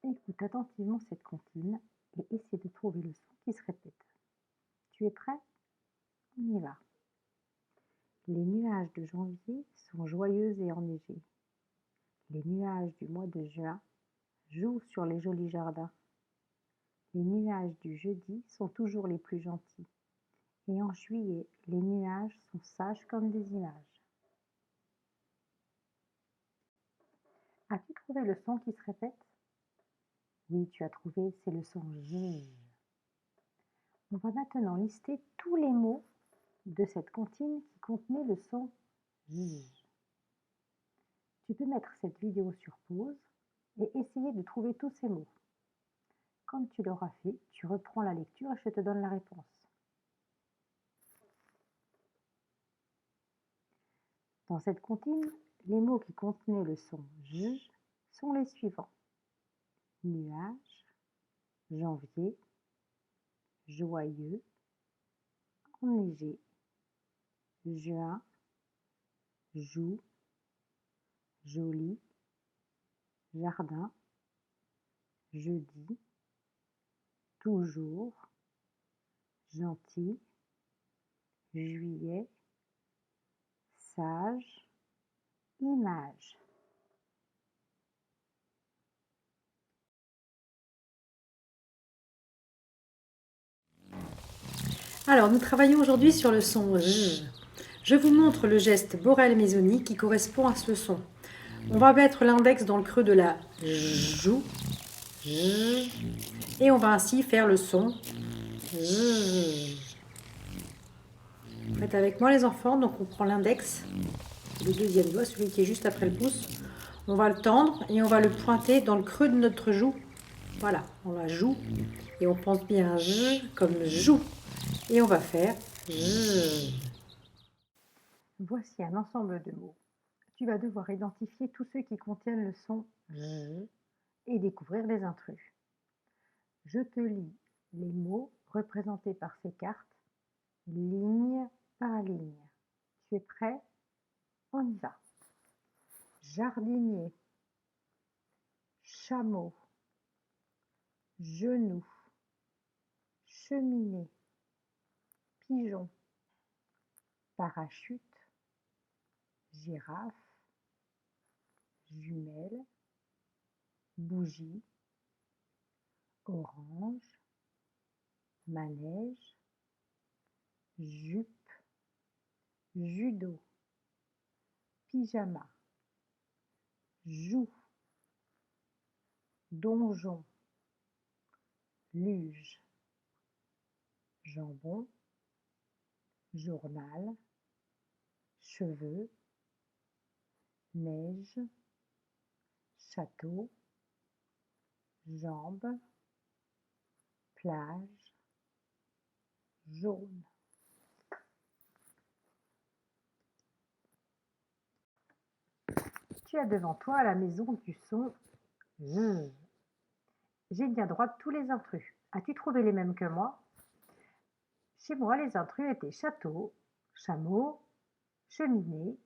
Écoute attentivement cette comptine et essaie de trouver le son qui se répète. Tu es prêt? On y va. Les nuages de janvier sont joyeux et enneigés. Les nuages du mois de juin jouent sur les jolis jardins. Les nuages du jeudi sont toujours les plus gentils. Et en juillet, les nuages sont sages comme des images. As-tu trouvé le son qui se répète? Oui, tu as trouvé, c'est le son J. On va maintenant lister tous les mots de cette comptine qui contenait le son J. Tu peux mettre cette vidéo sur pause et essayer de trouver tous ces mots. Quand tu l'auras fait, tu reprends la lecture et je te donne la réponse. Dans cette comptine, les mots qui contenaient le son J sont les suivants. Nuage, janvier, joyeux, enneigé, juin, joue, joli, jardin, jeudi, toujours, gentil, juillet, sage, image. Alors, nous travaillons aujourd'hui sur le son J. Je vous montre le geste Borel-Mésoni qui correspond à ce son. On va mettre l'index dans le creux de la joue J, et on va ainsi faire le son J. Faites avec moi les enfants, donc on prend l'index, le deuxième doigt, celui qui est juste après le pouce. On va le tendre et on va le pointer dans le creux de notre joue. Voilà, on la joue et on pense bien J comme joue. Et on va faire J. Voici un ensemble de mots. Tu vas devoir identifier tous ceux qui contiennent le son J et découvrir les intrus. Je te lis les mots représentés par ces cartes, ligne par ligne. Tu es prêt? On y va. Jardinier, chameau, genou, cheminée, pigeon, parachute, girafe, jumelle, bougie, orange, manège, jupe, judo, pyjama, joue, donjon, luge, jambon, journal, cheveux, neige, château, jambes, plage, jaune. Tu as devant toi la maison du son J. J'ai bien droit tous les intrus. As-tu trouvé les mêmes que moi? Chez moi, les intrus étaient château, chameau, cheminée,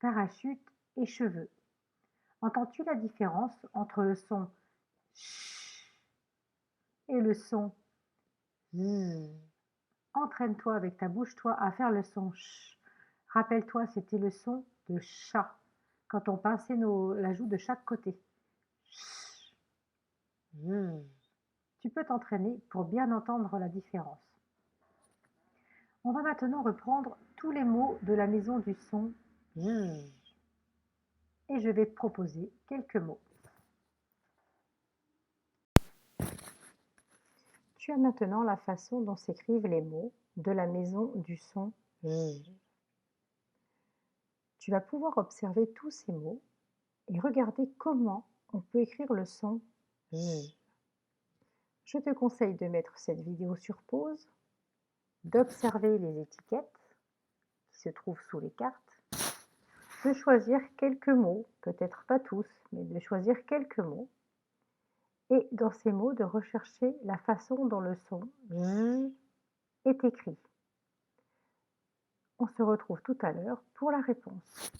parachute et cheveux. Entends-tu la différence entre le son ch et le son z? Entraîne-toi avec ta bouche, toi, à faire le son ch. Rappelle-toi, c'était le son de chat quand on pinçait la joue de chaque côté. Ch, z. Tu peux t'entraîner pour bien entendre la différence. On va maintenant reprendre tous les mots de la maison du son j. Et je vais te proposer quelques mots. Tu as maintenant la façon dont s'écrivent les mots de la maison du son j. Tu vas pouvoir observer tous ces mots et regarder comment on peut écrire le son j. Je te conseille de mettre cette vidéo sur pause, d'observer les étiquettes qui se trouvent sous les cartes, de choisir quelques mots, peut-être pas tous, mais de choisir quelques mots, et dans ces mots de rechercher la façon dont le son j est écrit. On se retrouve tout à l'heure pour la réponse.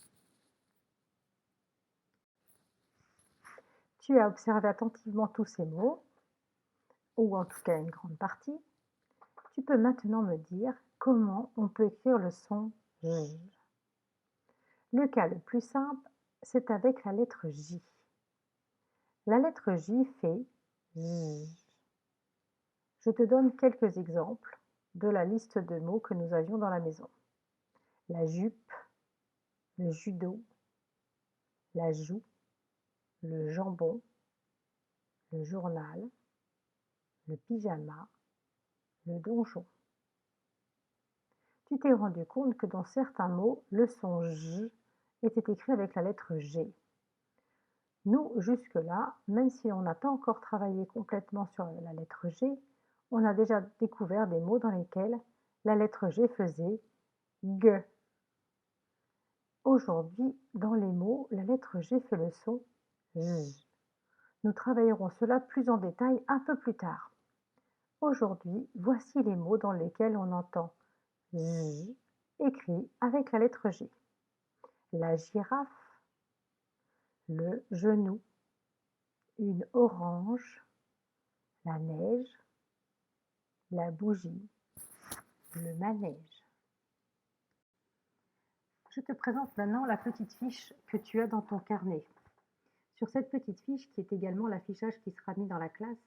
Tu as observé attentivement tous ces mots, ou en tout cas une grande partie. Tu peux maintenant me dire comment on peut écrire le son J. Le cas le plus simple, c'est avec la lettre J. La lettre J fait J. Je te donne quelques exemples de la liste de mots que nous avions dans la maison. La jupe, le judo, la joue, le jambon, le journal, le pyjama, le donjon. Tu t'es rendu compte que dans certains mots, le son J était écrit avec la lettre G. Nous, jusque-là, même si on n'a pas encore travaillé complètement sur la lettre G, on a déjà découvert des mots dans lesquels la lettre G faisait G. Aujourd'hui, dans les mots, la lettre G fait le son J. Nous travaillerons cela plus en détail un peu plus tard. Aujourd'hui, voici les mots dans lesquels on entend J écrit avec la lettre G. La girafe, le genou, une orange, la neige, la bougie, le manège. Je te présente maintenant la petite fiche que tu as dans ton carnet. Sur cette petite fiche, qui est également l'affichage qui sera mis dans la classe,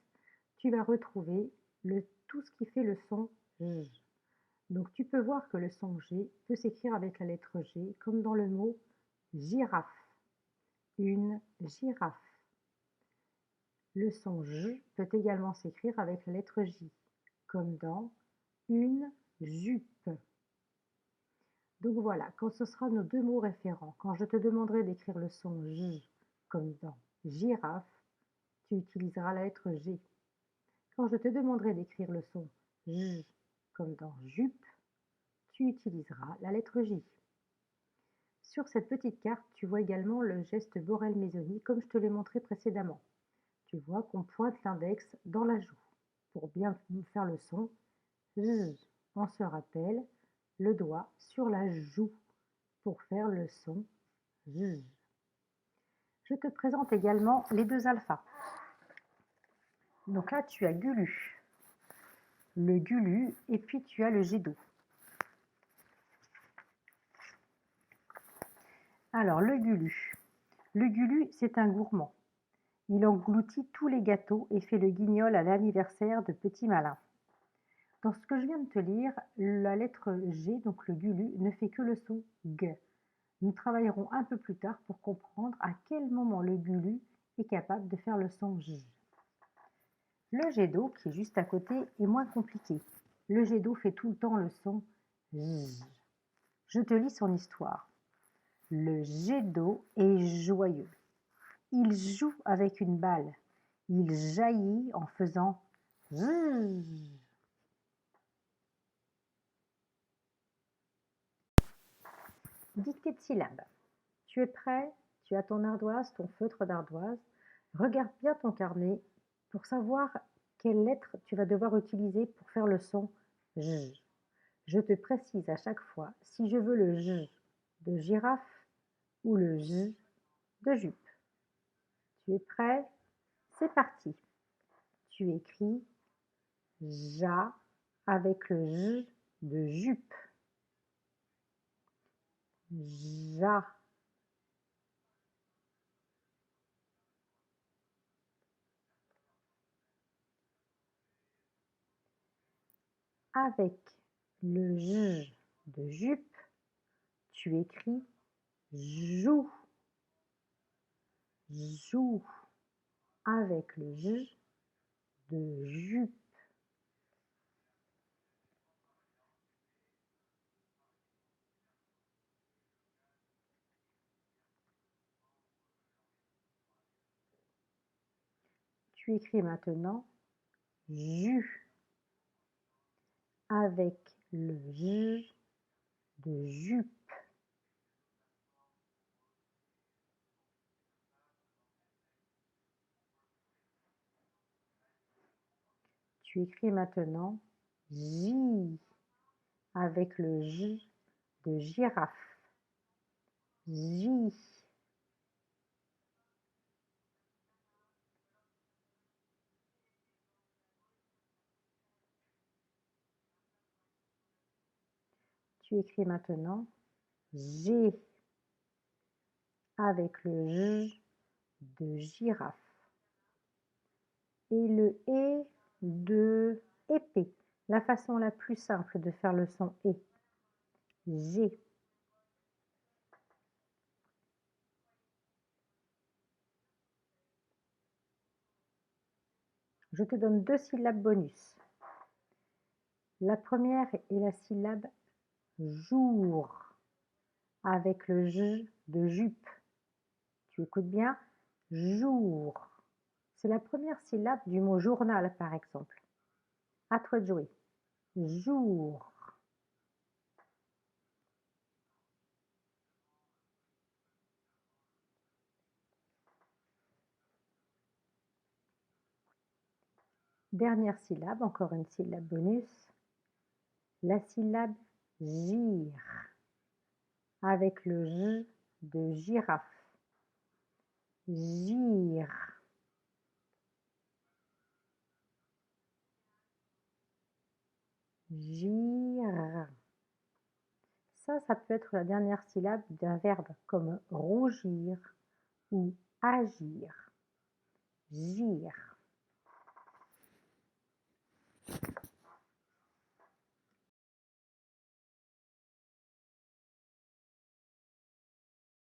tu vas retrouver tout ce qui fait le son J. Donc tu peux voir que le son G peut s'écrire avec la lettre G, comme dans le mot girafe. Une girafe. Le son J peut également s'écrire avec la lettre J, comme dans une jupe. Donc voilà, quand ce sera nos deux mots référents, quand je te demanderai d'écrire le son J, comme dans girafe, tu utiliseras la lettre G. Quand je te demanderai d'écrire le son J, comme dans jupe, tu utiliseras la lettre J. Sur cette petite carte, tu vois également le geste Borel-Mésoni, comme je te l'ai montré précédemment. Tu vois qu'on pointe l'index dans la joue pour bien faire le son J. On se rappelle le doigt sur la joue pour faire le son J. Je te présente également les deux alphas. Donc là, tu as Gulu, le Gulu, et puis tu as le jet d'eau. Alors, le Gulu. Le Gulu, c'est un gourmand. Il engloutit tous les gâteaux et fait le guignol à l'anniversaire de Petit Malin. Dans ce que je viens de te lire, la lettre G, donc le Gulu, ne fait que le son G. Nous travaillerons un peu plus tard pour comprendre à quel moment le Gulu est capable de faire le son J. Le jet d'eau, qui est juste à côté, est moins compliqué. Le jet d'eau fait tout le temps le son J. Je te lis son histoire. Le jet d'eau est joyeux. Il joue avec une balle. Il jaillit en faisant J. Dictée de syllabes. Tu es prêt? Tu as ton ardoise, ton feutre d'ardoise. Regarde bien ton carnet pour savoir quelle lettre tu vas devoir utiliser pour faire le son J. Je te précise à chaque fois si je veux le J de girafe ou le J de jupe. Tu es prêt? C'est parti. Tu écris ja avec le J de jupe. Ja. Avec le J de jupe, tu écris joue. Joue. Avec le J de jupe. Tu écris maintenant jus avec le J de jupe. Tu écris maintenant J avec le J de girafe. J. Tu écris maintenant G avec le J de girafe et le E de épée. La façon la plus simple de faire le son E. G. Je te donne 2 syllabes bonus. La première est la syllabe jour avec le J de jupe. Tu écoutes bien, jour. C'est la première syllabe du mot journal, par exemple. À toi de jouer. Jour. Dernière syllabe, encore une syllabe bonus. La syllabe gire avec le J de girafe. Gire. Gire. Ça peut être la dernière syllabe d'un verbe comme rougir ou agir. Gire.